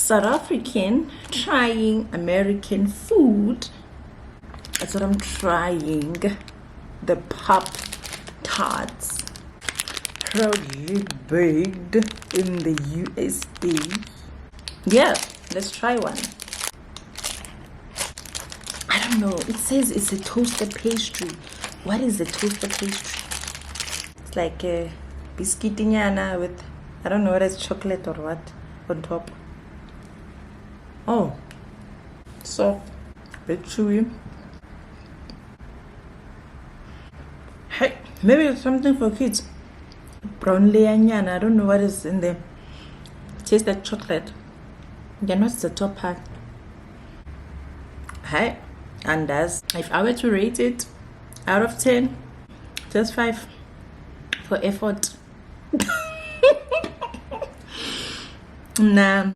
South African trying American food. That's what I'm trying. The Pop Tarts. Proudly baked in the USA. Yeah, let's try one. I don't know. It says it's a toaster pastry. What is a toaster pastry? It's like a biscuitinyana with, I don't know what is chocolate or what on top. Oh, soft, bit chewy. Hey, maybe it's something for kids. Brown layer nyana. I don't know what is in there. Tastes like chocolate. Yeah, not the top part. Hey, and that's, if I were to rate it out of 10, just 5 for effort. Nah.